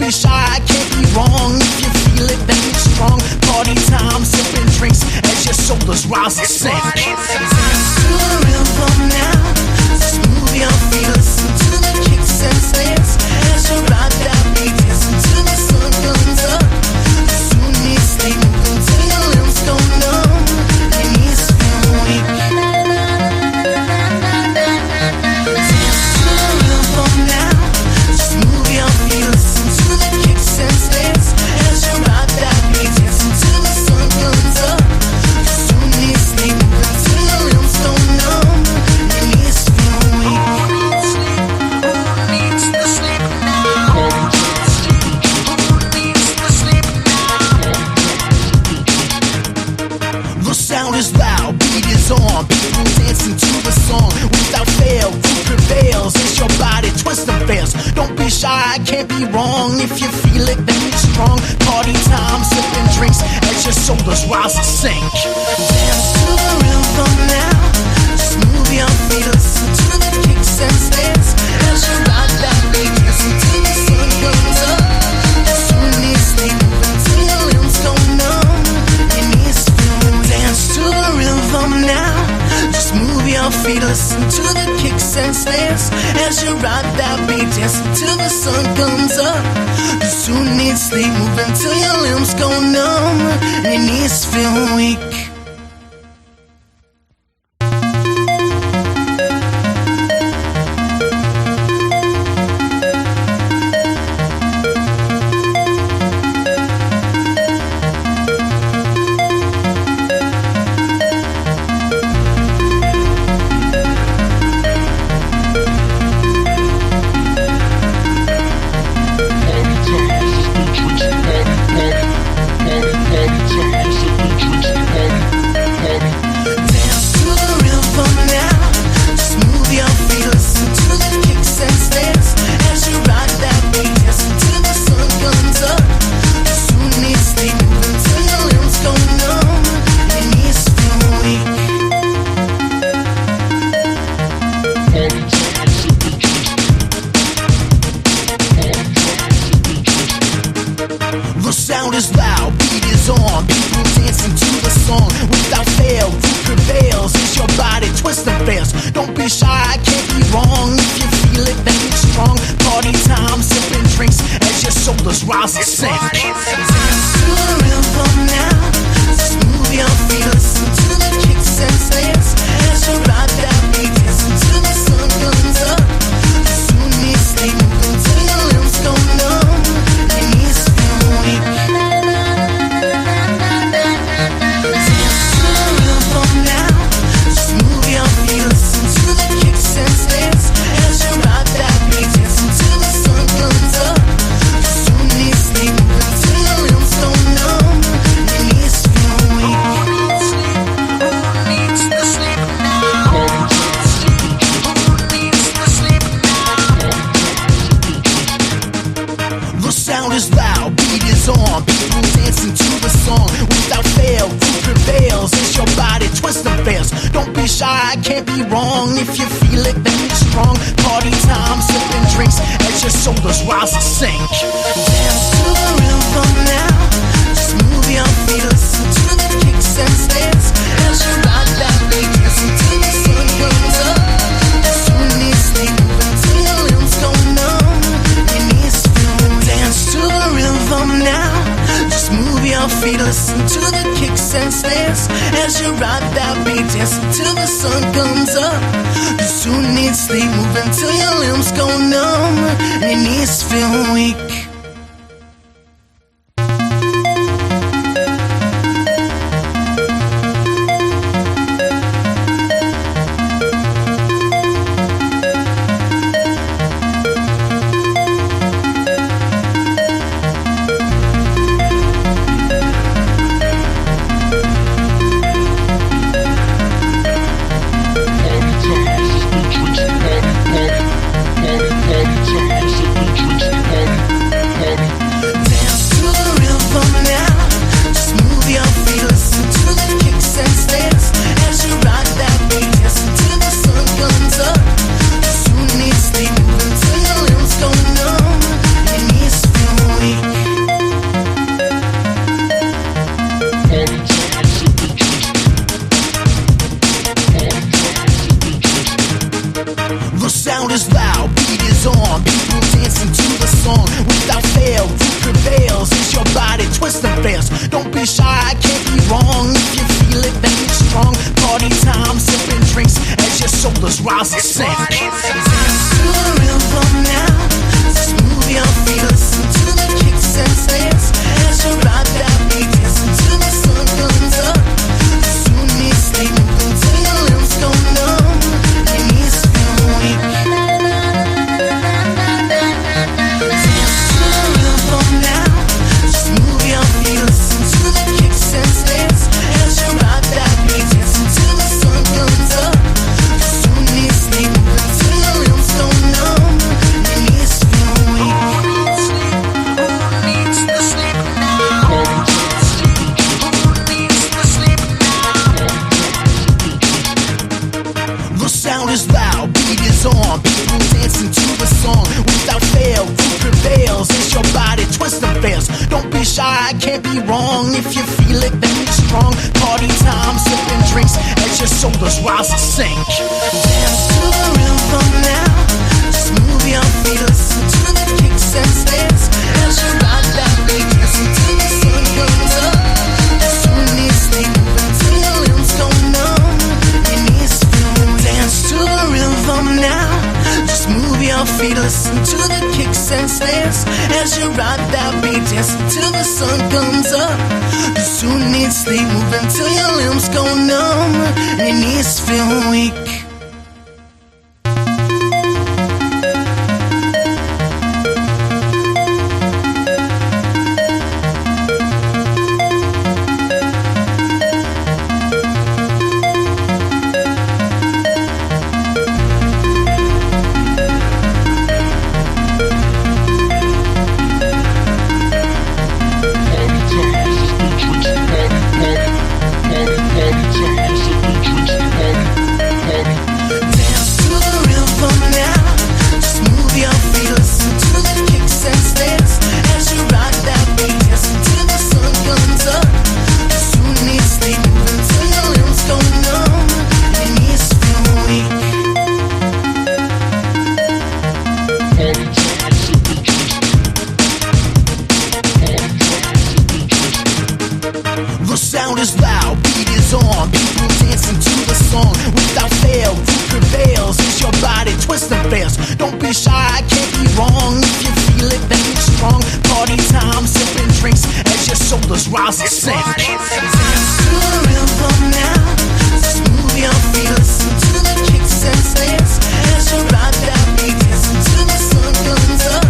be shy, can't be wrong. If you feel it, then it's strong. Party time, sipping drinks as your shoulders rise and sink. Dance to the rhythm now. Just move your feet, listen to the kicks and snares as you ride that beat. Dancing till the sun comes up. Soon need sleep until your limbs go numb. Your knees feel weak. Dance to the rhythm now. Just move your feet, listen to the kicks and snares as you ride that beat. Dancing till the sun comes up. Soon need sleep until your limbs go numb. Your knees feel weak. Who needs the sleep now? Who needs the sleep now? The sound is loud, beat is on. People dancing to the song without fail. Who prevails as your body twists and fails. Don't be shy, can't be wrong. If you feel it, then it's strong. Party time, sipping drinks as your shoulders rise and sink. Dance to the rhythm now. Just move your feet, listen to the kicks and snares as you ride that beat. Dancing till the sun comes up. Soon need sleep until your limbs go numb. Your knees feel weak. Dance to the rhythm now. Just move your feet, listen to the kicks and snares as you ride that beat. Dancing till the sun comes up. You soon need sleep, move until your limbs go numb and your knees feel weak. The sound is loud, beat is on. People dancing to the song without fail. Who prevails as your body twists and fails. Don't be shy, can't be wrong. If you feel it, then it's strong. Party time, sipping drinks as your shoulders rise and sink. Dance to the rhythm now. Just move your feet, listen to the kicks and snares as you ride that beat. Dancing till the sun comes up. Soon need sleep until your limbs go numb. Your knees feel weak. Dance to the rhythm now. Just move your feet, listen to the kicks and snares as you ride that beat. Dancing till the sun comes up. Soon need sleep until your limbs go numb. Your knees feel weak. Who needs the sleep now? Who needs the sleep now? The sound is loud, beat is on. People dancing to the song without fail. Who prevails as your body twists and fails. Don't be shy, can't be wrong. If you feel it, then it's strong. Party time, sipping drinks as your shoulders rise and sink. Dance to the rhythm now. Just move your feet, listen to the kicks and snares as you ride that beat. Dancing till the sun comes up. Soon need sleep until your limbs go numb. Your knees feel weak. Dance to the rhythm now. Just move your feet, listen to the kicks and snares as you ride that beat. Dancing till the sun comes up. You soon need sleep, move until your limbs go numb and your knees feel weak. Party time, sipping drinks, party. on, people dancing to the song. Without fail, who prevails? Is your body twist and fails? Don't be shy, can't be wrong. If you feel it, then it's strong. Party time, sipping drinks as your shoulders rise and sink. Dance to the rhythm now. Just move your feet, listen to the kicks and snares as you ride that beat, dancing till the sun comes up. Soon you stay moving till your limbs go numb, your knees feel weak. Dance to the rhythm now. Just move your feet, listen to the kicks and snares as you ride that beat, dancing till the sun comes up. Soon you stay moving till your limbs go numb, your knees feel weak. The sound is loud, beat is on, people dancing to the song. Without fail, who prevails? Is your body twist and fails? Don't be shy, can't be wrong. If you feel it, then it's strong. Party time, sipping drinks as your shoulders rise and sink. Dance to the rhythm now. Just move your feet, listen to the kicks and snares as you ride that beat, dancing till the sun comes up. Soon you stay moving till your limbs go numb, your knees feel. Dance to the rhythm now. Just move your feet, listen to the kicks and snares as you ride that beat, dancing till the sun comes up. You soon need sleep, moving till your limbs go numb and your knees feel weak. The sound is loud, beat is on, people dancing to the song. Without fail, who prevails? Is your body twist and fails? Don't be shy, can't be wrong. If you feel it, then it's strong. Party time, sipping drinks as your shoulders rise and sink. Dance to the rhythm now. Just move your feet, listen to the kicks and snares as you ride that beat, dancing till the sun comes up.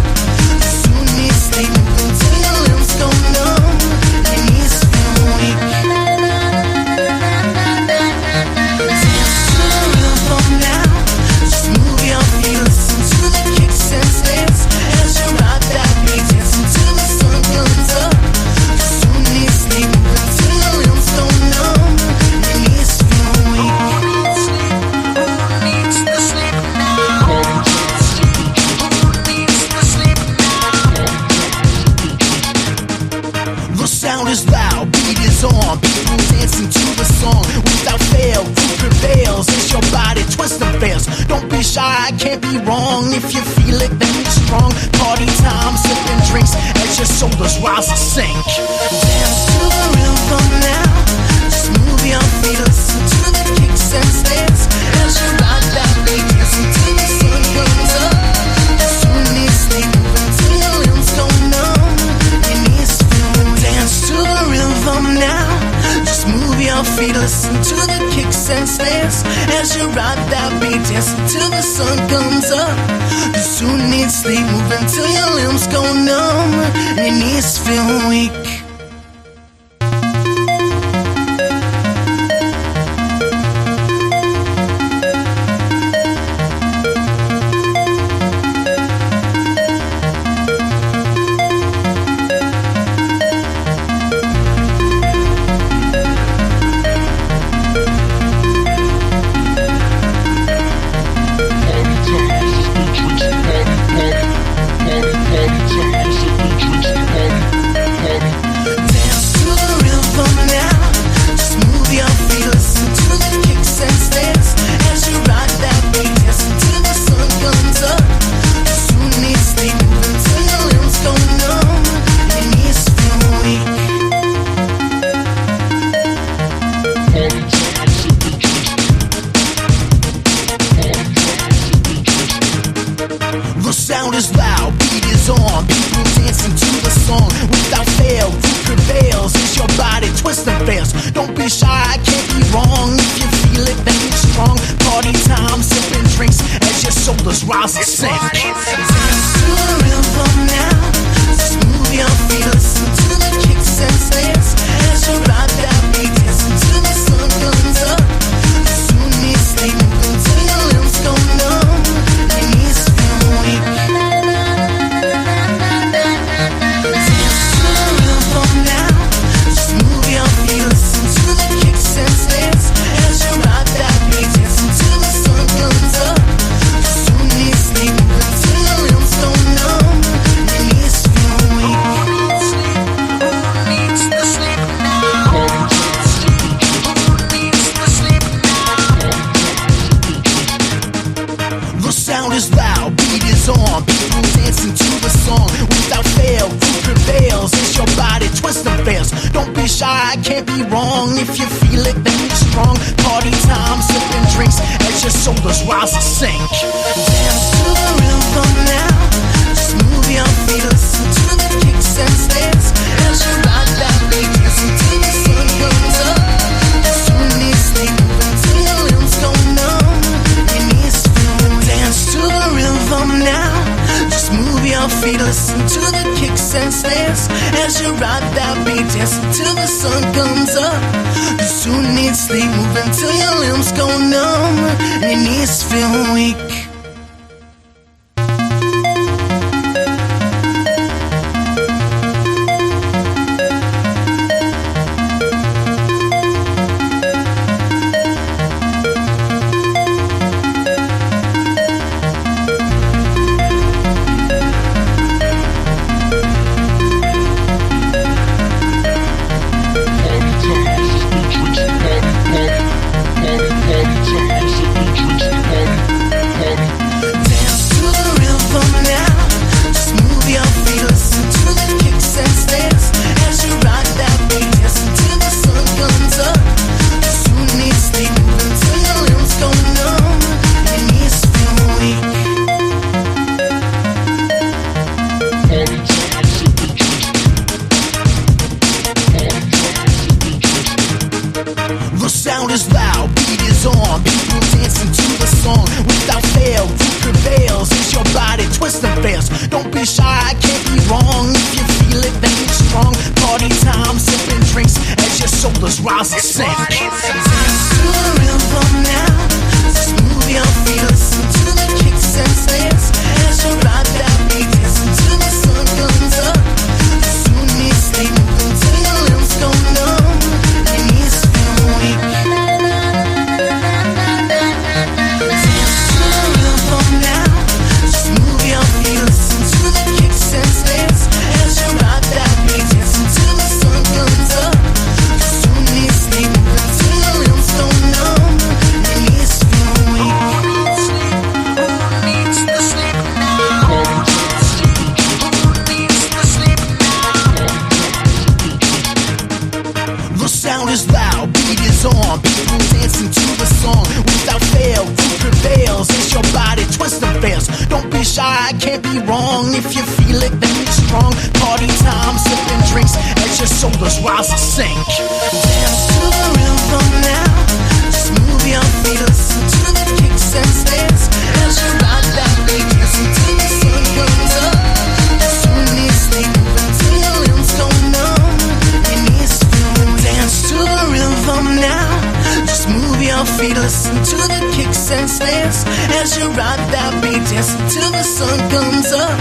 Soon you stay moving till your limbs go numb, your knees feel weak. Dance to the rhythm now. Just move your feet, listen to the kicks and snares as you ride that beat, dancing till the sun comes up. Soon you stay moving till your limbs go numb, your knees feel weak. The sound is loud, beat is on, people dancing to the song. Without fail, who prevails? Is your body twist and fails? Don't be shy, can't be wrong. If you feel it, then it's strong. Party time, sipping drinks as your shoulders rise and sink. Dance to the rhythm now. Just move your feet, listen to the kicks and snares as you ride that beat, dancing till the sun comes up. Soon you stay moving till your limbs go numb, your knees feel. Dance to the rhythm now. Just move your feet, listen to the kicks and snares as you ride that beat, dancing till the sun comes up. You soon need sleep, moving till your limbs go numb and your knees feel weak. Party, party, party, party, time, sipping drinks, party, party. sound is loud, beat is on. People dancing to the song without fail. Who prevails is your body twist and fails. Don't be shy, can't be wrong. If you feel it, then it's strong. Party time, sipping drinks as your shoulders rise and sink. Dance to the rhythm now. Just move your feet, listen to the kicks and snares as you ride that beat, dancing till the sun comes up. Soon you stay moving till your limbs go numb. Your knees feel weak. Dance to the rhythm now. Just move your feet, listen to the kicks and snares as you ride that beat, dancing till the sun comes up. Soon you stay moving till your limbs go numb. Your knees feel weak. The sound is loud, beat is on. People dancing to the song without fail. Who prevails is your body twist and fails. Don't be shy, can't be wrong. If you feel it, then it's strong. Party time, sipping drinks as your shoulders rise and sink. Dance to the rhythm now. Just move your feet, listen to the kicks and snares as you ride that beat, dancing till the sun comes up. Soon you stay moving till your limbs go numb. Your knees feel. Dance to the rhythm now. Just move your feet, listen to the kicks and snares as you ride that beat, dancing till the sun comes up. You soon need sleep, moving till your limbs go numb and your knees feel weak. The sound is loud, beat is on. People dancing to the song without fail. Who prevails is your body twist and fails. Don't be shy, can't be wrong. If you feel it, then it's strong. Party time, sipping drinks as your shoulders rise and sink. Dance to the rhythm now. Just move your feet, listen to the kicks and snares as you ride that beat, dancing till the sun comes up. Soon you stay moving till your limbs go numb. Your knees feel weak. Dance to the rhythm now. Just move your feet, listen to the kicks and snares as you ride that beat, dancing till the sun comes up. Soon you stay moving till your limbs go numb. Your knees feel weak. The sound is loud, beat is on. People dancing to the song without fail. Who prevails is your body twist and fails. Don't be shy, can't be wrong. If you feel it, then it's strong. Party time, sipping drinks as your shoulders rise and sink. Dance to the rhythm now. Just move your feet, listen to the kicks and snares as you ride that beat, dancing till the sun comes up. Soon you stay moving till your limbs go numb. Your knees feel. Dance to the rhythm now. Just move your feet, listen to the kicks and snares as you ride that beat, dancing till the sun comes up.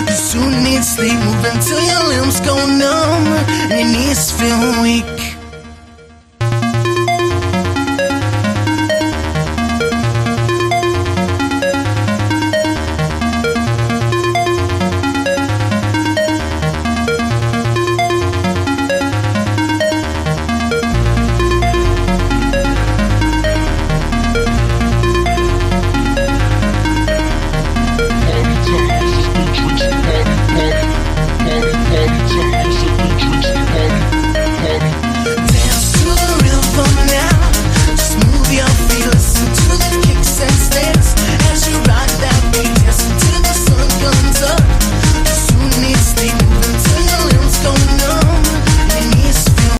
You soon need sleep, moving till your limbs go numb and your knees feel weak.